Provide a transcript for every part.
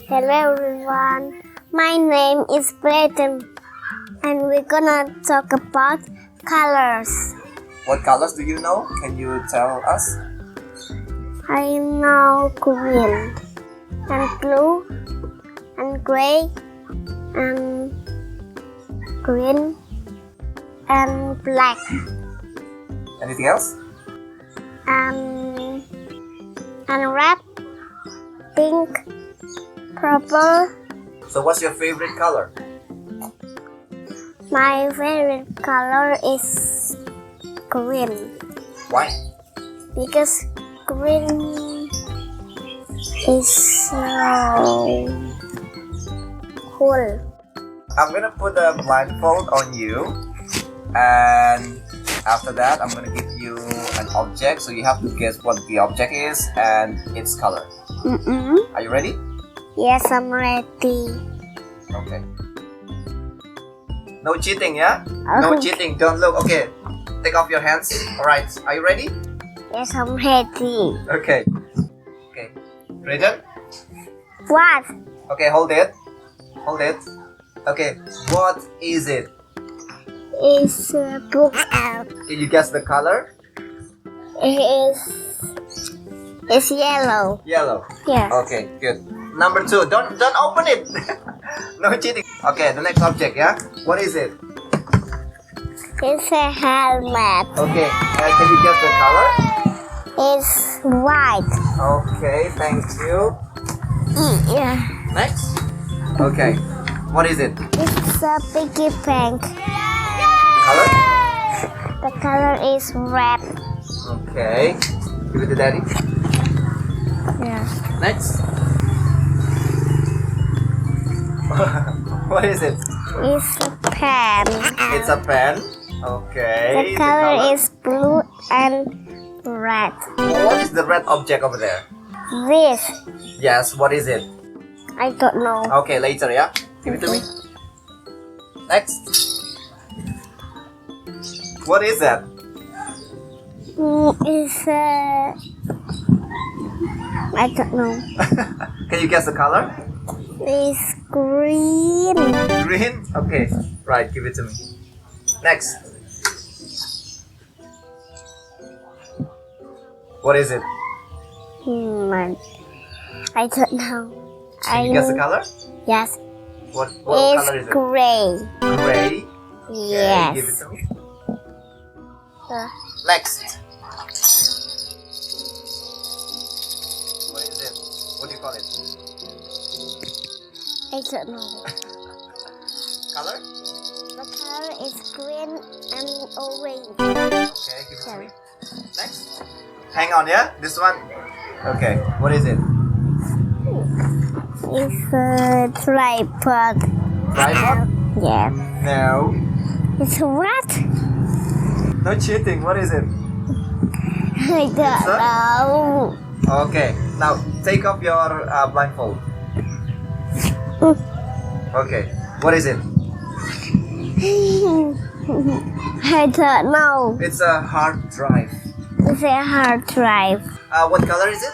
Hello everyone, my name is Brayden and we're gonna talk about colors. What colors do you know? Can you tell us? I know green and blue and gray and green and black Anything else? and red, pink, purple. So what's your favorite color? My favorite color is green Why? because green is so cool. I'm gonna put a blindfold on you, and after that I'm gonna give you an object, so you have to guess what the object is and its color. Are you ready? Yes, I'm ready. Okay. No cheating, yeah? No Okay. cheating, don't look. Okay, take off your hands. Alright, are you ready? Yes, I'm ready. Okay. Okay. Ready? What Okay, hold it. Hold it. Okay, what is it? is a book out? Can you guess the color? It's yellow. Yellow. Yeah. Okay, good. Number 2, don't open it. No cheating. Okay, the next object, yeah? What is it? It's a helmet. Okay, can you guess the color? It's white. Okay, thank you. Yeah. Next. Okay, what is it? It's a piggy bank. Color? The color is red. Okay, give it to daddy. Yeah. Next. What is it? It's a pen. It's a pen. Okay. The color is blue and red. What is the red object over there? This, Yes, what is it? I don't know. Okay, later, yeah? Give it to me. Next. What is that? It's I don't know. Can you guess the color? It's green. Green? Okay, right, give it to me. Next. What is it? I don't know. Can you guess the color? Yes. What It's color is it? gray. Gray? Okay, give it Yes. to me. Uh, Next. What is it? What do you call it? I don't know. Color? The color is green and orange. Okay, give it to me. Next. Hang on, yeah? This one? Okay, what is it? It's a tripod. Tripod? Yes. No. It's what? No cheating, what is it? I don't know. Okay, now take off your blindfold. Okay, what is it? I don't know. It's a hard drive. It's a hard drive. What color is it?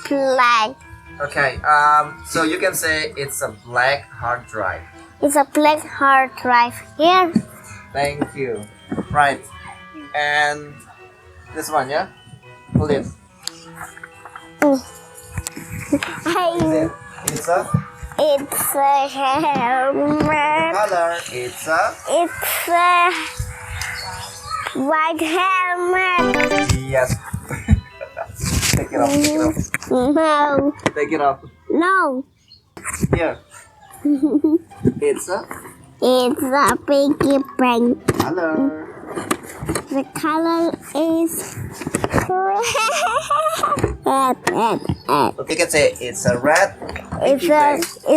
Black. Okay, so you can say it's a black hard drive. It's a black hard drive here. Thank you. Right, and this one, yeah? Hold it. Hey, It's a it's a helmet. color. It's a White helmet. yes. Take it off. Take it off. No. Take it off. No. Here. It's a It's a piggy bank. color. The color is red. Okay, you can say it's a red. It's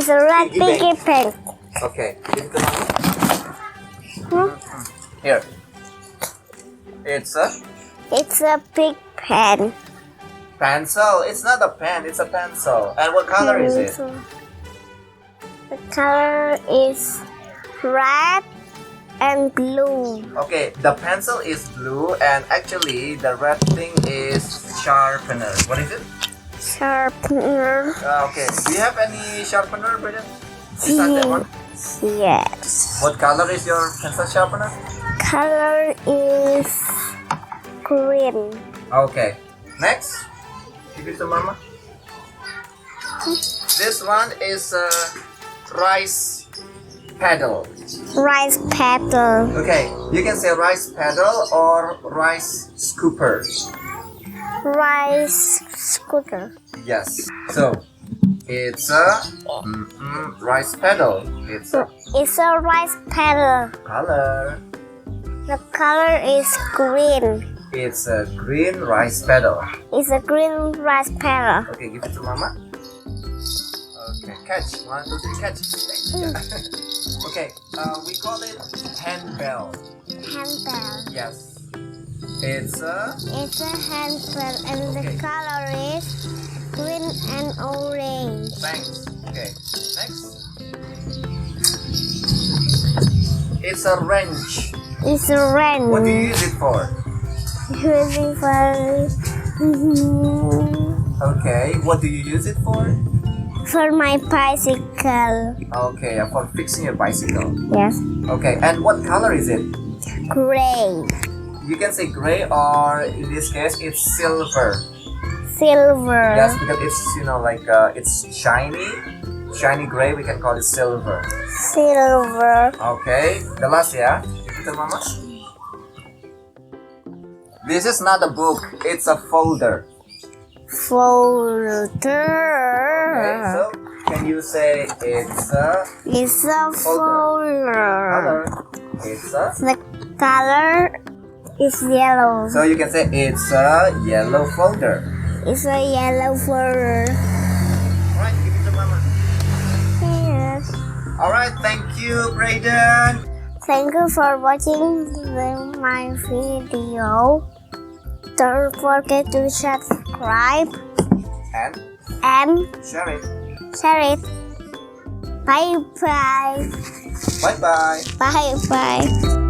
a red Piggy bank. piggy bank. Okay, give it to me. Here. It's a It's a big pen. pencil. It's not a pen, it's a pencil. And what color is it? The color is red and blue. Okay, the pencil is blue and actually the red thing is sharpener. What is it? Sharpener. Okay. Do you have any sharpener, Brandon? Besides that one? Yes. What color is your pencil sharpener? Color is green. Okay. Next. Give it to Mama. This one is a rice paddle. Rice paddle. Okay. You can say rice paddle or rice scooper. Rice scooter. Yes. So it's a rice paddle. It's a It's a rice paddle. color. The color is green. It's a green rice paddle. It's a green rice paddle. Okay, give it to Mama. Okay, catch. 1, 2, 3, catch. Okay, we call it handbell. Handbell. Yes. It's a It's a handbell and the Okay. color is green and orange. thanks. Okay, next. It's a wrench. It's a wrench. What do you use it for? Using Okay, what do you use it for? for my bicycle. Okay, for fixing your bicycle. Yes. Okay, and what color is it? Gray. You can say gray, or in this case, it's silver. Silver. Yes, because it's it's shiny gray. We can call it silver. Silver. Okay, the last Give it to Mama. This is not a book. It's a folder. Folder. Okay, so can you say it's a It's a folder. color? It's a. The color is yellow. So you can say it's a yellow folder. It's a yellow folder. Alright, give it to Mama. Yes. Alright, thank you, Brayden. Thank you for watching my video. Don't forget to subscribe And and share it. share it. Bye bye. Bye bye. Bye bye.